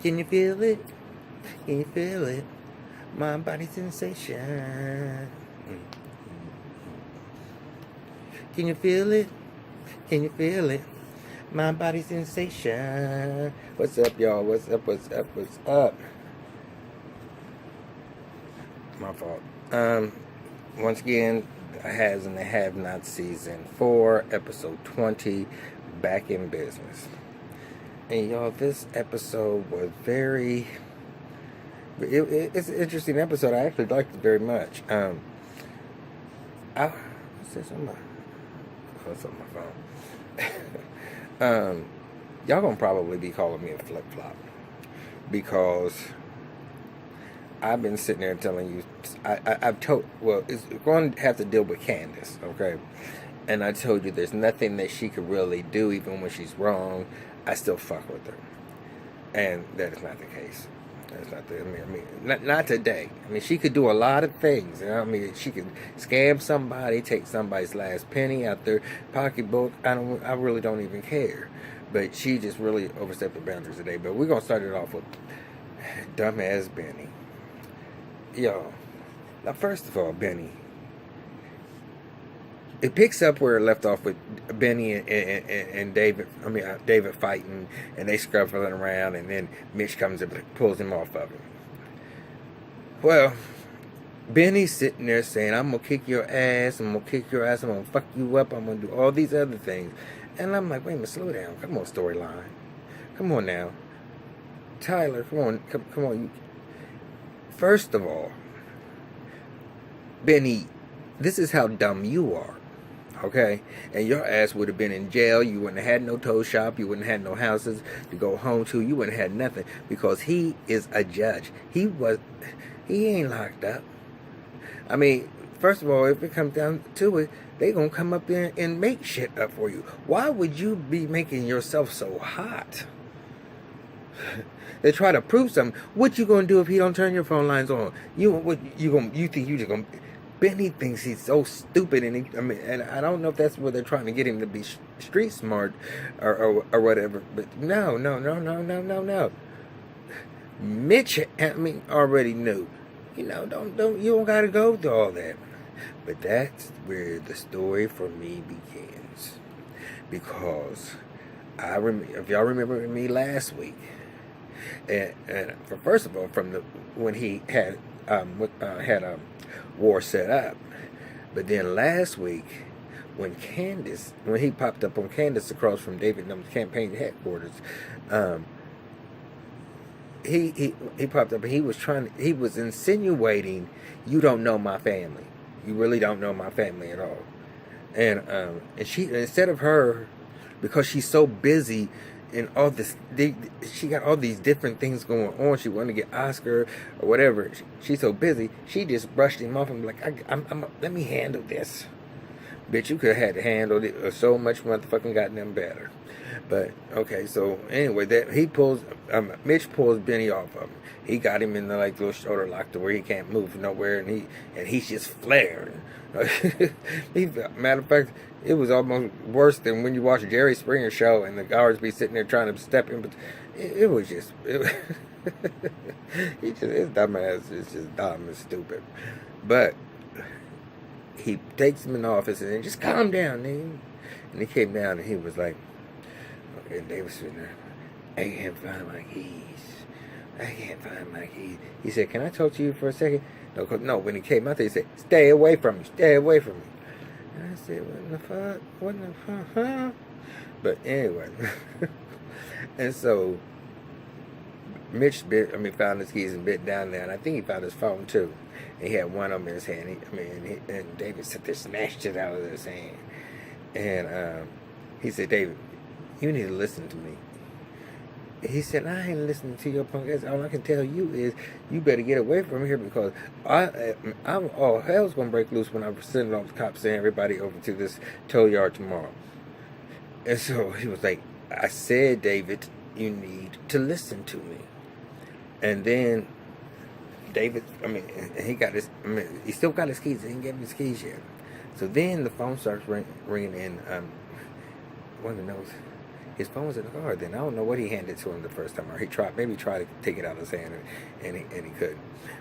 Can you feel it? Can you feel it? My body sensation. Can you feel it? Can you feel it? My body sensation. What's up, y'all? What's up? What's up? What's up? My fault. Once again, Has and the Have Not Season 4, Episode 20, back in business. And y'all, this episode was it's an interesting episode. I actually liked it very much. What's this on my phone? Y'all gonna probably be calling me a flip-flop because I've been sitting there telling you, I've told, well, it's going to have to deal with Candace, okay? And I told you there's nothing that she could really do, even when she's wrong. I still fuck with her. And that is not the case. That's not the, not today. I mean, she could do a lot of things. You know? I mean, she could scam somebody, take somebody's last penny out their pocketbook. I really don't even care. But she just really overstepped the boundaries today. But we're gonna start it off with dumbass Benny. Yo, now first of all, Benny. It picks up where it left off with Benny and David. David fighting, and they scuffling around, and then Mitch comes and pulls him off of him. Well, Benny's sitting there saying, "I'm gonna kick your ass. I'm gonna kick your ass. I'm gonna fuck you up. I'm gonna do all these other things." And I'm like, "Wait a minute, slow down. Come on, storyline. Come on now, Tyler. Come on, come on. First of all, Benny, this is how dumb you are. Okay, and your ass would have been in jail. You wouldn't have had no toe shop. You wouldn't have had no houses to go home to. You wouldn't have had nothing because he is a judge. He ain't locked up. I mean, first of all, if it comes down to it, they gonna come up there and make shit up for you. Why would you be making yourself so hot? They try to prove something. What you gonna do if he don't turn your phone lines on? You think you just gonna? Benny thinks he's so stupid, and I don't know if that's where they're trying to get him to be street smart or whatever. But no. Mitch, already knew. You don't gotta go through all that. But that's where the story for me begins, because if y'all remember me last week, and first of all, when he had war set up. But then last week, when he popped up on Candace across from David Numb's campaign headquarters, he popped up and he was insinuating, "You don't know my family. You really don't know my family at all." And she, instead of her, because she's so busy and all this, she got all these different things going on. She wanted to get Oscar or whatever. She's so busy. She just brushed him off and like, let me handle this. Bitch, you could have had handled it so much motherfucking goddamn better. But okay, so anyway, Mitch pulls Benny off of him. He got him in the little shoulder lock to where he can't move nowhere, and he's just flaring. Matter of fact, it was almost worse than when you watch Jerry Springer show and the guards be sitting there trying to step in. But it was just, his dumbass is just dumb and stupid. But he takes him in the office and then just calm down, nigga. And he came down and he was like, okay, and they was sitting there, I can't find my keys. He said, can I talk to you for a second? No, when he came out there, he said, stay away from me. And I said, what the fuck, huh? But anyway, and so Mitch found his keys and bit down there, and I think he found his phone too. And he had one of them in his hand. And David sat there, snatched it out of his hand. And he said, David, you need to listen to me. He said, I ain't listening to your punk ass. All I can tell you is you better get away from here because all hell's going to break loose when I send all the cops and everybody over to this tow yard tomorrow. And so he was like, I said, David, you need to listen to me. And then David, he still got his keys. He didn't give him his keys yet. So then the phone starts ringing in. One of those. his phone was in the car. Then I don't know what he handed to him the first time, or he tried to take it out of his hand, and he couldn't.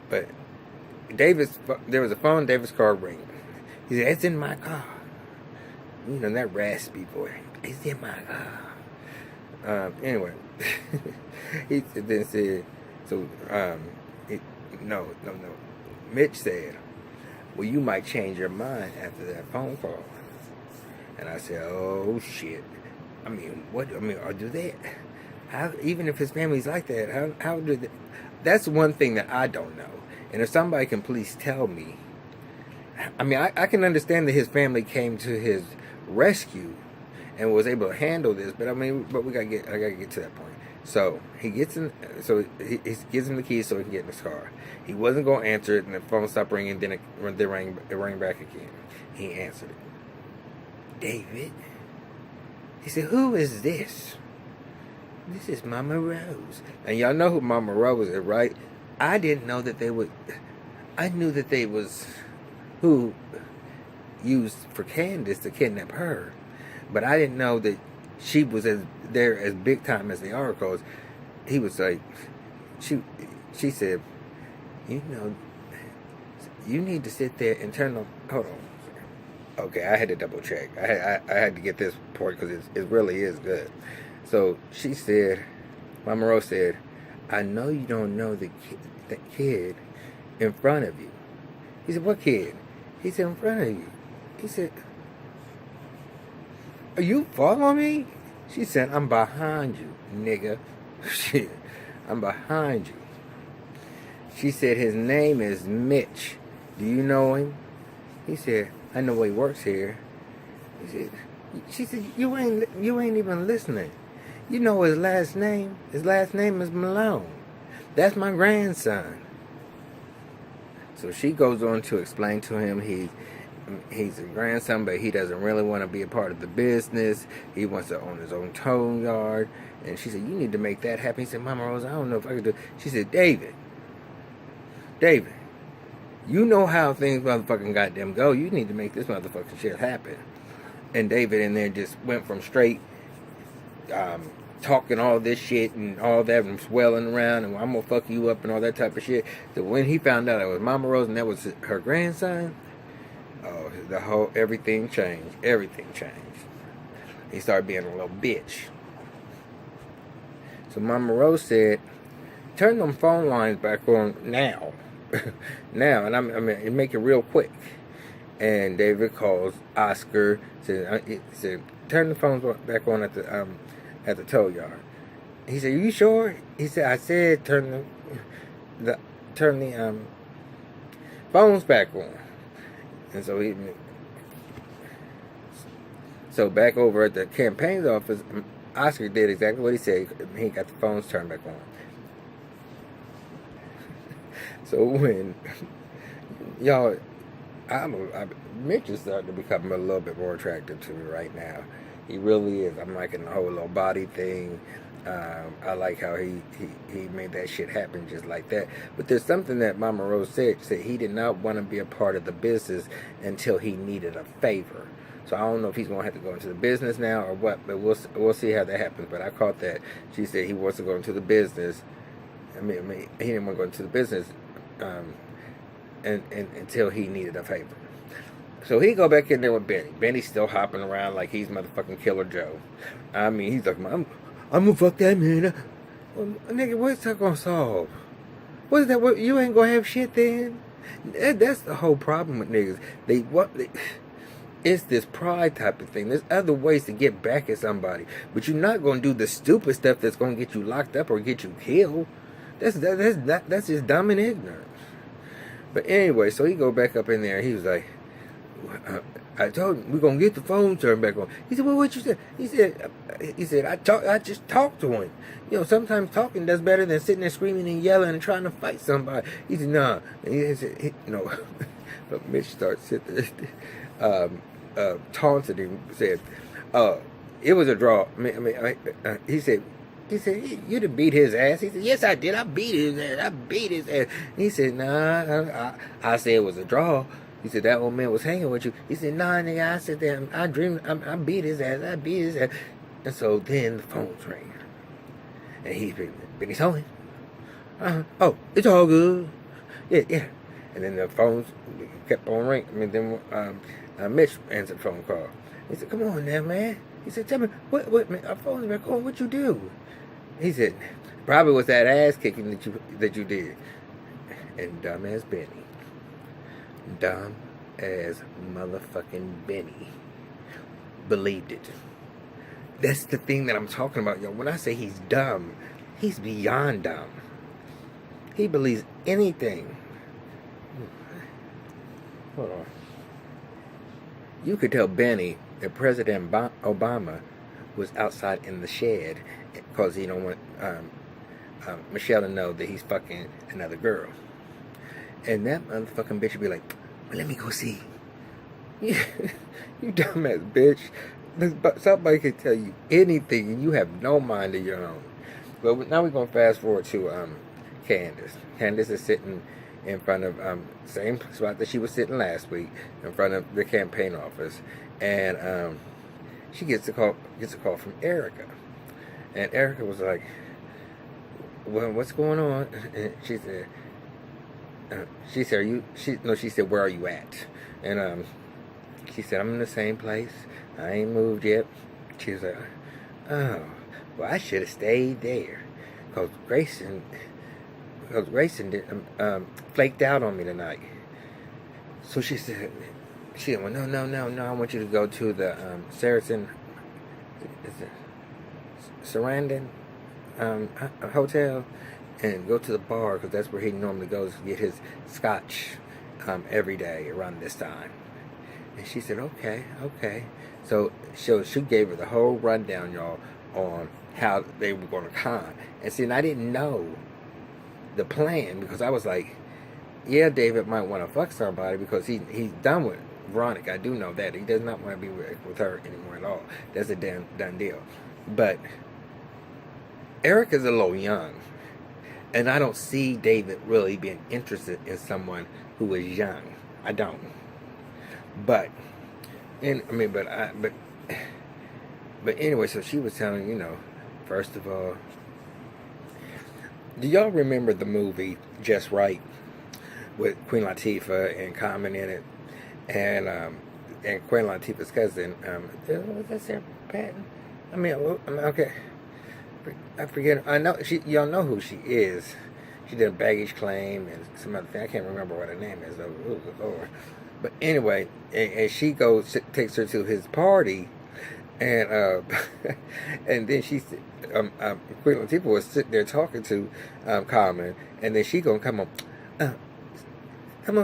But there was a phone in David's car ringing. He said, "It's in my car." You know, that raspy voice. "It's in my car." Anyway, he then said, so, no. Mitch said, "Well, you might change your mind after that phone call." And I said, "Oh, shit. I mean, or do they, how, even if his family's like that, how do they?" That's one thing that I don't know. And if somebody can please tell me, I mean, I can understand that his family came to his rescue and was able to handle this, but I gotta get to that point. So he gets in, so he gives him the keys so he can get in his car. He wasn't gonna answer it, and the phone stopped ringing. Then it rang back again. He answered it. "David." He said, "Who is this?" "This is Mama Rose." And y'all know who Mama Rose is, right? I didn't know that they would. I knew that they was who used for Candace to kidnap her, but I didn't know that she was as big time as they are. Cause he was like, she said, "You know, you need to sit there and turn on." Hold on. Okay, I had to double check. I had to get this part because it really is good. So she said, Mama Rose said, "I know you don't know the kid in front of you." He said, "What kid?" He said, "In front of you." He said, "Are you following me?" She said, "I'm behind you, nigga." Shit, "I'm behind you." She said, "His name is Mitch. Do you know him?" He said, "I know he works here." She said, you ain't even listening. You know his last name? His last name is Malone. That's my grandson." So she goes on to explain to him he's a grandson, but he doesn't really want to be a part of the business. He wants to own his own tow yard. And she said, "You need to make that happen." He said, "Mama Rose, I don't know if I could do it." She said, David, you know how things motherfucking goddamn go. You need to make this motherfucking shit happen." And David in there just went from straight talking all this shit and all that and swelling around and "I'm gonna fuck you up" and all that type of shit. So when he found out it was Mama Rose and that was her grandson, oh, everything changed. Everything changed. He started being a little bitch. So Mama Rose said, "Turn them phone lines back on now." Now, and make it real quick. And David calls Oscar, said, "Turn the phones back on at the tow yard." He said, "Are you sure?" He said, "I said turn the phones back on." And so back over at the campaign's office, Oscar did exactly what he said. He got the phones turned back on. So when y'all, Mitch is starting to become a little bit more attractive to me right now. He really is. I'm liking the whole little body thing. I like how he made that shit happen just like that. But there's something that Mama Rose said he did not want to be a part of the business until he needed a favor. So I don't know if he's going to have to go into the business now or what, but we'll see how that happens. But I caught that. She said he wants to go into the business. I mean he didn't want to go into the business and until he needed a favor. So he go back in there with Benny. Benny's still hopping around like he's motherfucking Killer Joe. I mean, he's like, I'm gonna fuck that man. Well, nigga, what's that gonna solve? What's that? What, you ain't gonna have shit then? That's the whole problem with niggas. It's this pride type of thing. There's other ways to get back at somebody, but you're not gonna do the stupid stuff that's gonna get you locked up or get you killed. That's just dumb and ignorant. But anyway, so he go back up in there. He was like, "I told him we're gonna get the phone turned back on." He said, "Well, what you said?" He said, I just talked to him. You know, sometimes talking does better than sitting there screaming and yelling and trying to fight somebody." He said, "Nah." And he said, "No." But Mitch starts sitting there, taunted him, said, "It was a draw." He said, "You done beat his ass." He said, "Yes, I did. I beat his ass. He said, "Nah, I said it was a draw." He said, "That old man was hanging with you." He said, "Nah, nigga, I said that. I dreamed. I beat his ass. And so then the phone's ringing. And he's Benny Tony. Oh, it's all good. Yeah, yeah. And then the phones kept on ringing. I mean, then Mitch answered the phone call. He said, "Come on now, man." He said, "Tell me, man, our phone's back on. What you do?" He said, "Probably was that ass kicking that you did." And dumb as Benny, dumb as motherfucking Benny, believed it. That's the thing that I'm talking about, yo. When I say he's dumb, he's beyond dumb. He believes anything. Hold on. You could tell Benny that President Obama was outside in the shed because he don't want Michelle to know that he's fucking another girl. And that motherfucking bitch would be like, "Well, let me go see." You dumbass bitch. Somebody can tell you anything and you have no mind of your own. But now we're going to fast forward to Candace. Candace is sitting in front of same spot that she was sitting last week, in front of the campaign office, and she gets a call from Erica, and Erica was like, "Well, what's going on?" And she said, "She said, where are you at?" And she said, "I'm in the same place. I ain't moved yet." She was like, "Oh, well, I should have stayed there, because Grayson flaked out on me tonight." So she said, "Well, no, I want you to go to the Sarandon hotel and go to the bar, because that's where he normally goes to get his scotch every day around this time." And she said, okay. So she gave her the whole rundown, y'all, on how they were going to con. And see, and I didn't know the plan, because I was like, yeah, David might want to fuck somebody because he's done with Veronica. I do know that. He does not want to be with her anymore at all. That's a done deal. But Erica's a little young. And I don't see David really being interested in someone who is young. I don't. But anyway, so she was telling, first of all, do y'all remember the movie Just Right with Queen Latifah and Common in it, and Queen Latifah's cousin, was that Sarah Patton? Okay, I forget. I know y'all know who she is. She did a baggage claim and some other thing. I can't remember what her name is though. Ooh, Lord. But anyway, and she takes her to his party, and and then she, Queen Latifah was sitting there talking to Common, and then she gonna come on,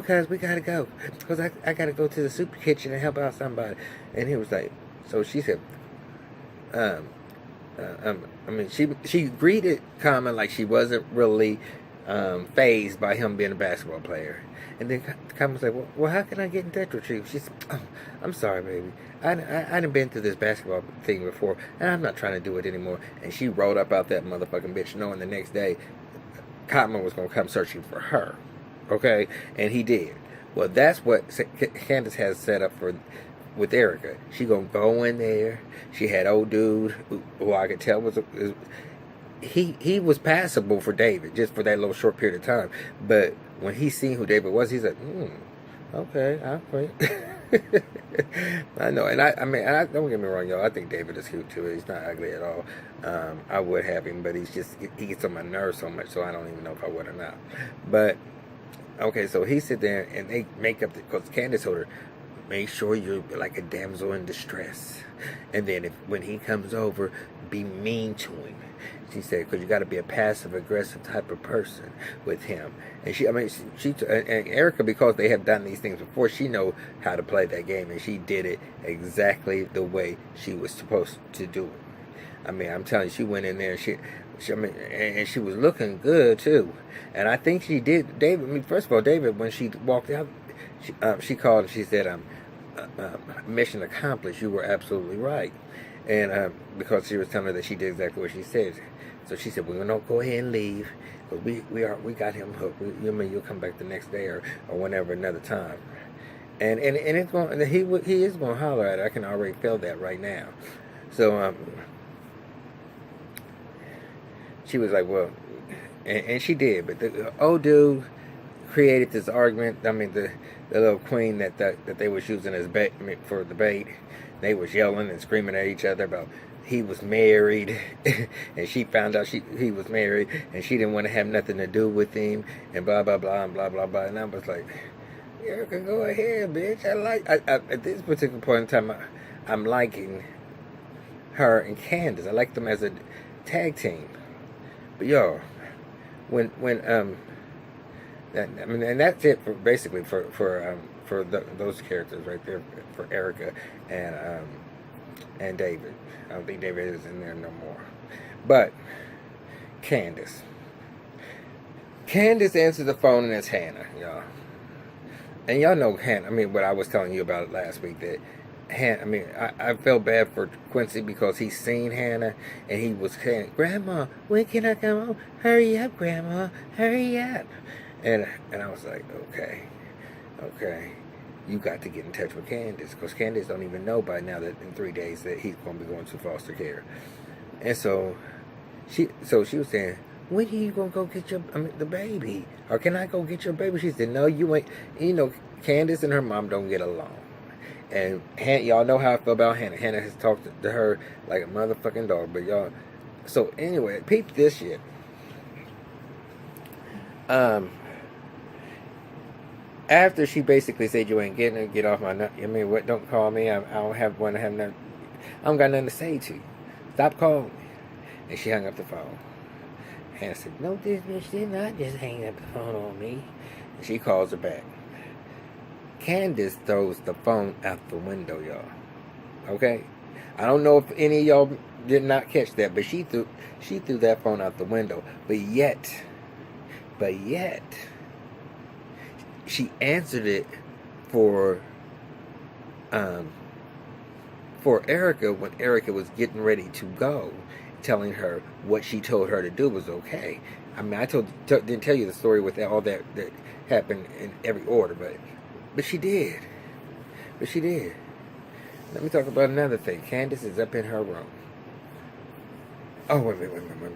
cuz we gotta go, because I gotta go to the soup kitchen and help out somebody. And he was like, so she said, she greeted Common like she wasn't really phased by him being a basketball player. And then Common was like, well, how can I get in touch with you? She said, "Oh, I'm sorry, baby. I done been through this basketball thing before, and I'm not trying to do it anymore." And she rolled up out that motherfucking bitch, knowing the next day Common was going to come searching for her. Okay? And he did. Well, that's what Candace has set up with Erica. She going to go in there. She had old dude who I could tell was he was passable for David just for that little short period of time. But when he seen who David was, he's like, okay, I'll wait. I know, and I don't get me wrong, y'all. I think David is cute too. He's not ugly at all. I would have him, but he gets on my nerves so much, so I don't even know if I would or not. But okay, so he sit there and they make up because Candace told her, make sure you're like a damsel in distress, and then when he comes over, be mean to him. She said, because you got to be a passive aggressive type of person with him. And and Erica, because they have done these things before, she know how to play that game, and she did it exactly the way she was supposed to do it. I'm telling you, she went in there and and she was looking good too. And I think she did. David, first of all, David, when she walked out, she called and she said, mission accomplished. You were absolutely right. And because she was telling her that she did exactly what she said. So she said, we're going to go ahead and leave, because we got him hooked. You'll come back the next day or whenever, another time. And it's going, he is going to holler at her. I can already feel that right now. So she was like, well, and she did, but the old dude created this argument. I mean, the little queen that they was using as bait, I mean, for the bait. They was yelling and screaming at each other about he was married, and she found out he was married, and she didn't want to have nothing to do with him, and blah blah blah and blah blah blah. And I was like, Erica, go ahead, bitch. I at this particular point in time, I'm liking her and Candace. I like them as a tag team. But yo, when I mean, and that's it for basically for those characters right there for Erica and David. I don't think David is in there no more. But Candace answers the phone, and it's Hannah, y'all. And y'all know Hannah. I mean, what I was telling you about last week, that Hannah. I mean, I felt bad for Quincy because he's seen Hannah and he was saying, "Grandma, when can I come home? Hurry up, Grandma, hurry up." And I was like, okay, you got to get in touch with Candace, because Candace don't even know by now that in 3 days that he's going to be going to foster care. And so she was saying, when are you going to go get the baby? Or can I go get your baby? She said, no, you ain't. You know, Candace and her mom don't get along. And y'all know how I feel about Hannah. Hannah has talked to her like a motherfucking dog. But y'all, so anyway, peep this shit. After she basically said, you ain't getting it, get off my nut. I mean, what? Don't call me. I don't want to have nothing. I don't got nothing to say to you. Stop calling me. And she hung up the phone. Hannah said, no, this bitch did not just hang up the phone on me. And she calls her back. Candace throws the phone out the window, y'all. Okay? I don't know if any of y'all did not catch that, but she threw that phone out the window. But yet, she answered it for Erica when Erica was getting ready to go, telling her what she told her to do was okay. I mean, I didn't tell you the story with all that happened in every order, but she did. But she did. Let me talk about another thing. Candace is up in her room. Oh, wait a minute.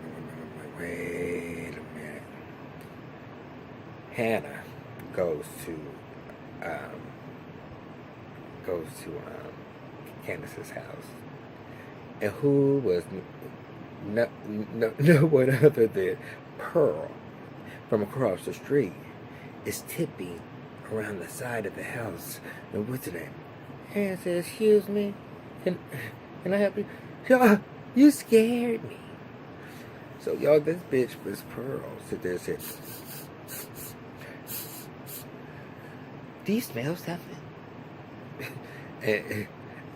Hannah goes to Candace's house, and who was no one other than Pearl from across the street is tipping around the side of the house. And what's her name? Hannah says, "Excuse me, can I help you?" Y'all, you scared me. So y'all, this bitch was Pearl. Sit there and said, "Do you smell something?" and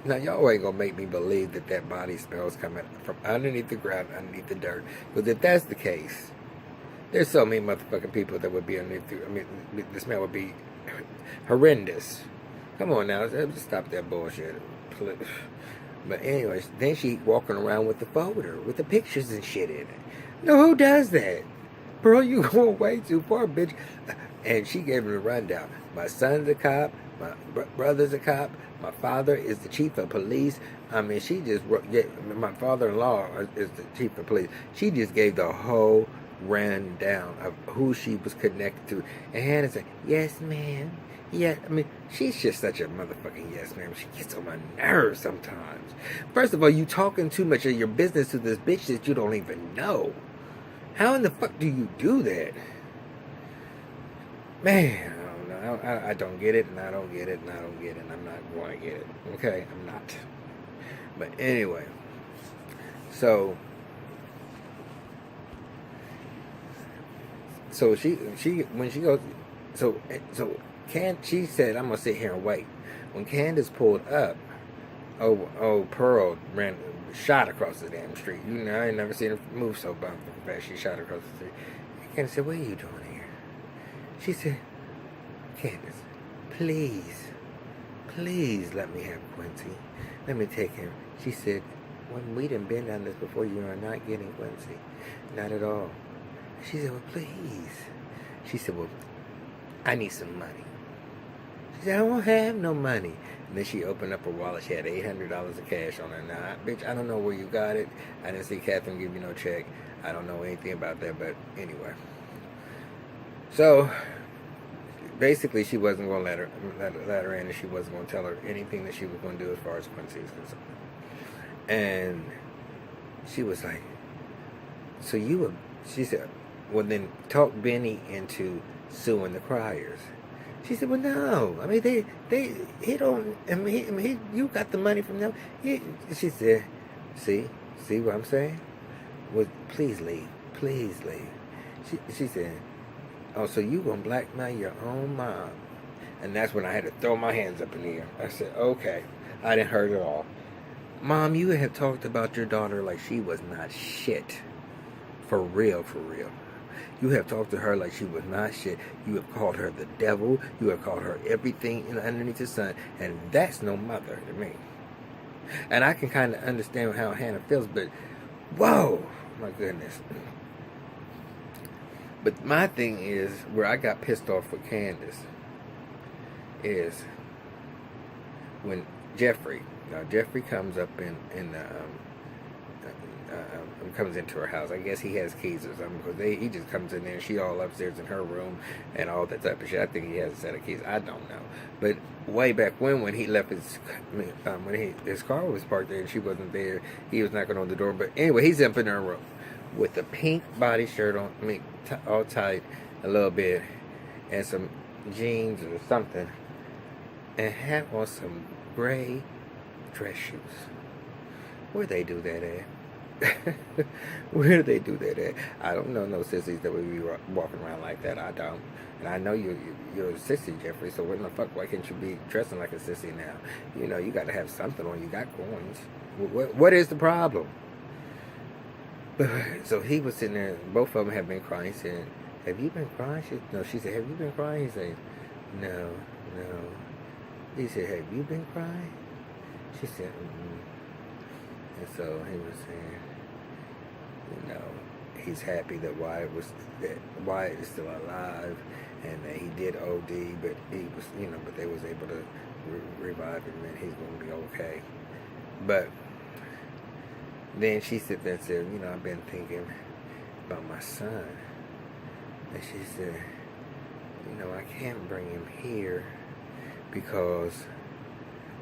now y'all ain't gonna make me believe that body smells coming from underneath the ground, underneath the dirt. Because if that's the case, there's so many motherfucking people that would be underneath. The smell would be horrendous. Come on now, just stop that bullshit. But anyways, then she walking around with the folder with the pictures and shit in it. No, who does that? Pearl, you going way too far, bitch. And she gave him a rundown. My son's a cop. My brother's a cop. My father is the chief of police. I mean, she just my father-in-law is the chief of police. She just gave the whole rundown of who she was connected to. And Hannah said, "Yes, ma'am. Yeah, I mean, she's just such a motherfucking yes, ma'am. She gets on my nerves sometimes. First of all, you talking too much of your business to this bitch that you don't even know. How in the fuck do you do that? Man, I don't know. I don't get it, and I don't get it, and I don't get it, and I'm not going to get it. Okay, I'm not. But anyway, so she when she goes, she said, "I'm gonna sit here and wait." When Candace pulled up, Pearl shot across the damn street. You know, I ain't never seen her move so fast. She shot across the street. Candace said, "What are you doing here?" She said, "Candace, please let me have Quincy. Let me take him." She said, "When we done been down this before, you are not getting Quincy. Not at all." She said, "Well, please." She said, "Well, I need some money." She said, "I don't have no money." And then she opened up her wallet. She had $800 of cash on her. Now, bitch, I don't know where you got it. I didn't see Catherine give you no check. I don't know anything about that, but anyway. So basically, she wasn't going to let her in, and she wasn't going to tell her anything that she was going to do as far as Quincy is concerned. And she was like, "So you would?" She said, "Well, then talk Benny into suing the Criers." She said, "Well, no. I mean, he don't. I mean, you got the money from them." She said, "See what I'm saying? Well, please leave, please leave." She said, "Oh, so you gonna blackmail your own mom?" And that's when I had to throw my hands up in the air. I said, "Okay, I didn't hurt it all." Mom, you have talked about your daughter like she was not shit. For real, for real. You have talked to her like she was not shit. You have called her the devil. You have called her everything underneath the sun. And that's no mother to me. And I can kind of understand how Hannah feels, but whoa, my goodness. But my thing is, where I got pissed off with Candace is when Jeffrey comes up comes into her house. I guess he has keys or something, because he just comes in there and she all upstairs in her room and all that type of shit. I think he has a set of keys. I don't know. But way back when he left his car was parked there and she wasn't there, he was knocking on the door. But anyway, he's up in her room with a pink body shirt on, all tight a little bit, and some jeans or something, and had on some gray dress shoes. Where they do that at? Where do they do that at? I don't know no sissies that would be walking around like that. I don't. And I know you're a sissy, Jeffrey, so what in the fuck, why can't you be dressing like a sissy now? You know, you got to have something on. You got coins. What is the problem? So he was sitting there, both of them have been crying. He said, "Have you been crying?" She said, "Have you been crying?" He said, No. He said, "Have you been crying?" She said, And so he was saying, he's happy that Wyatt is still alive, and that he did OD, but he was, but they was able to revive him, and he's going to be okay. But then she sit there and said, "I've been thinking about my son," and she said, "I can't bring him here because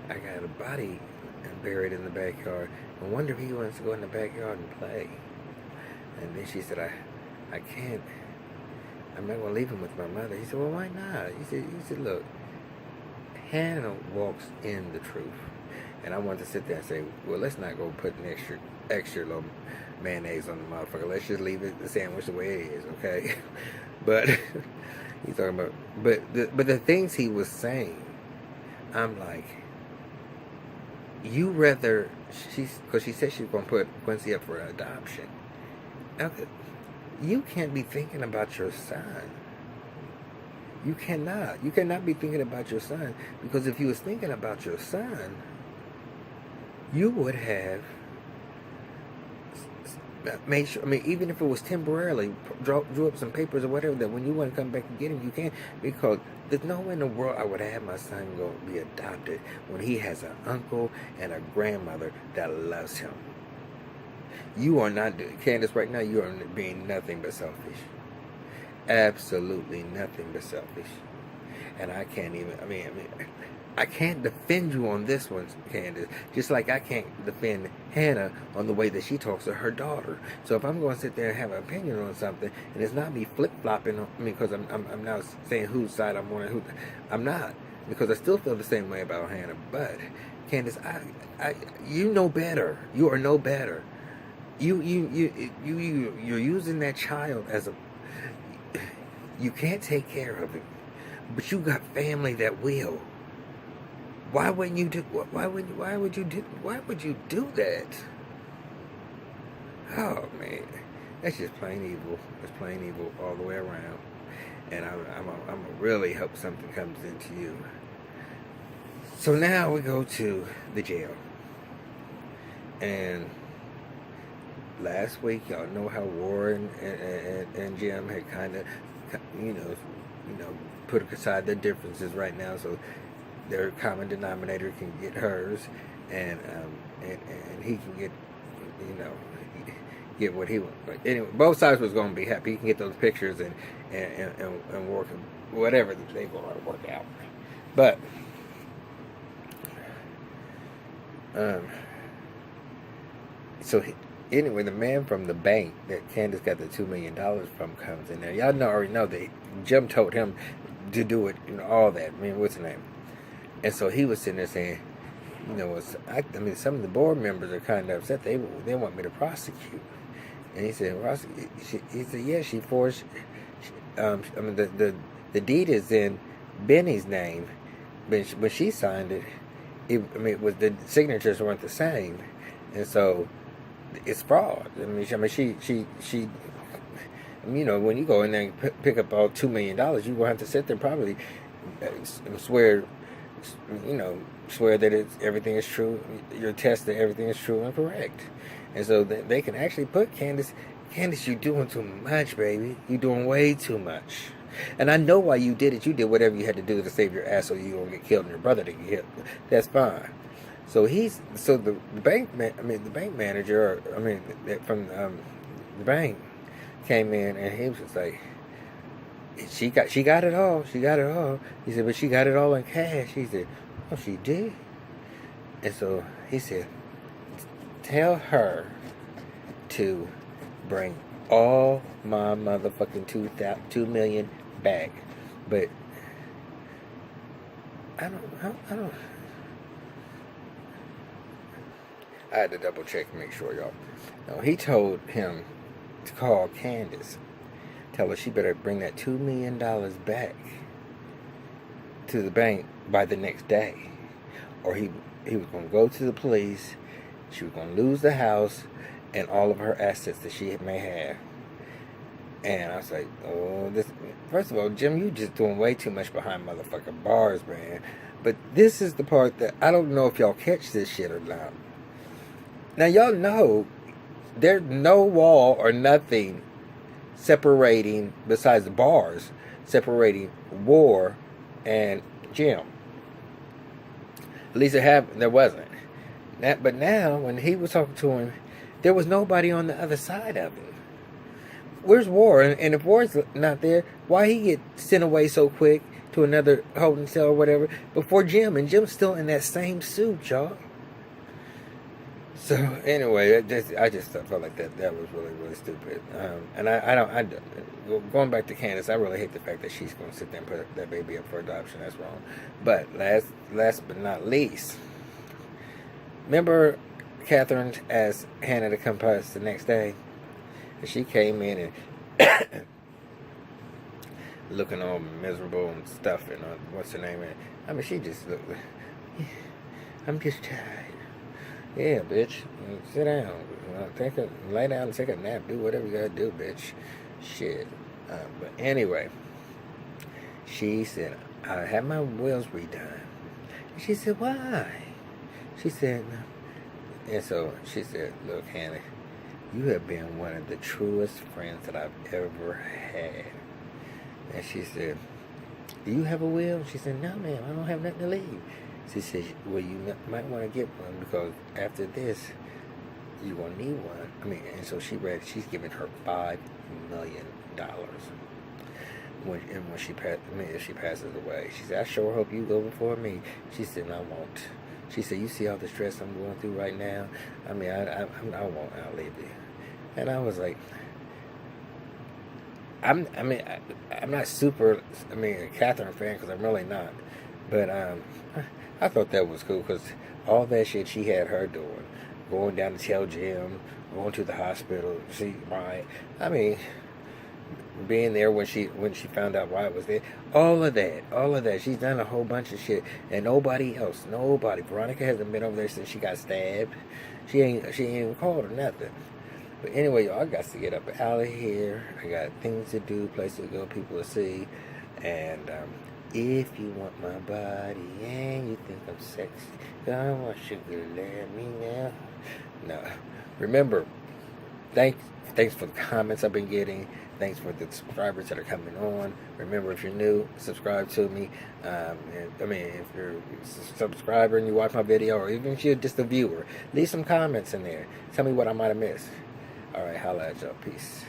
I got a body buried in the backyard. I wonder if he wants to go in the backyard and play." And then she said, I can't. I'm not going to leave him with my mother." He said, "Well, why not?" He said, "Look, Hannah walks in the truth." And I wanted to sit there and say, "Well, let's not go put an extra little mayonnaise on the motherfucker. Let's just leave the sandwich the way it is, okay?" But he's talking about, but the things he was saying, I'm like, you rather, because she said she was going to put Quincy up for adoption. Okay, you can't be thinking about your son. You cannot. You cannot be thinking about your son, because if you was thinking about your son, you would have made sure, even if it was temporarily, drew up some papers or whatever, that when you want to come back and get him, you can. Because there's no way in the world I would have my son go be adopted when he has an uncle and a grandmother that loves him. You are not, Candace, right now, you are being nothing but selfish. Absolutely nothing but selfish. And I can't even, I can't defend you on this one, Candace, just like I can't defend Hannah on the way that she talks to her daughter. So if I'm going to sit there and have an opinion on something, and it's not me flip-flopping, because I'm now saying whose side I'm on and who, I'm not, because I still feel the same way about Hannah. But Candace, you know better. You are no better. You're using that child as a, you can't take care of it, but you got family that will. Why wouldn't you do? Why would you do that? Oh man, that's just plain evil. It's plain evil all the way around. And I'm really hope something comes into you. So now we go to the jail. And last week, y'all know how Warren and Jim had kind of, put aside their differences right now, so their common denominator can get hers, and he can get, get what he wants. But anyway, both sides was going to be happy. He can get those pictures and work whatever they going to work out. But anyway, the man from the bank that Candace got the $2 million from comes in there. Y'all already know that Jim told him to do it, all that. I mean, what's his name? And so he was sitting there saying, some of the board members are kind of upset. They want me to prosecute. And he said, yeah, she forged. The deed is in Benny's name, but when she signed it, it was the signatures weren't the same, and so it's fraud. She when you go in there and pick up all $2 million, you will have to sit there and probably swear that everything is true. Your test that everything is true and correct, and so they can actually put Candace, you're doing too much, baby. You're doing way too much. And I know why you did it. You did whatever you had to do to save your ass so you don't get killed and your brother didn't get killed. That's fine. So the bank manager, from the bank came in and he was just like, she got it all. She got it all. He said, but she got it all in cash. He said, oh, she did? And so he said, tell her to bring all my motherfucking $2 million back. But I had to double check and make sure, y'all. No, he told him to call Candace, tell her she better bring that $2 million back to the bank by the next day, or he was going to go to the police. She was going to lose the house and all of her assets that she may have. And I was like, first of all, Jim, you just doing way too much behind motherfucking bars, man. But this is the part that I don't know if y'all catch this shit or not. Now, y'all know there's no wall or nothing separating, besides the bars, separating War and Jim. At least there wasn't. But now, when he was talking to him, there was nobody on the other side of it. Where's War? And if War's not there, why he get sent away so quick to another holding cell or whatever before Jim? And Jim's still in that same suit, y'all. So anyway, I just felt like that was really, really stupid. And going back to Candace, I really hate the fact that she's going to sit there and put that baby up for adoption. That's wrong. But last but not least, remember Catherine asked Hannah to come past the next day? And she came in and looking all miserable and stuff, and what's her name? She just looked like, I'm just tired. Yeah, bitch. Sit down. Lay down and take a nap. Do whatever you gotta do, bitch. Shit. But anyway, she said, I had my wheels redone. And she said, why? She said, and so she said, look, Hannah, you have been one of the truest friends that I've ever had. And she said, do you have a will? She said, no, ma'am, I don't have nothing to leave. She said, well, you might want to get one because after this, you're going to need one. And so she's giving her $5 million. When she if she passes away. She said, I sure hope you go before me. She said, I won't. She said, you see all the stress I'm going through right now? I won't outlive you. And I was like, I'm not super, a Catherine fan because I'm really not. But I thought that was cool because all that shit she had her doing, going down to tell Jim, going to the hospital, being there when she found out why it was there, all of that. She's done a whole bunch of shit, and nobody. Veronica hasn't been over there since she got stabbed. She ain't even called or nothing. But anyway, y'all, I got to get up out of here. I got things to do, places to go, people to see, and if you want my body and you think I'm sexy, I want you to let me know. No, remember, thanks for the comments I've been getting. Thanks for the subscribers that are coming on. Remember, if you're new, subscribe to me. If you're a subscriber and you watch my video, or even if you're just a viewer, leave some comments in there. Tell me what I might have missed. All right, holla at y'all. Peace.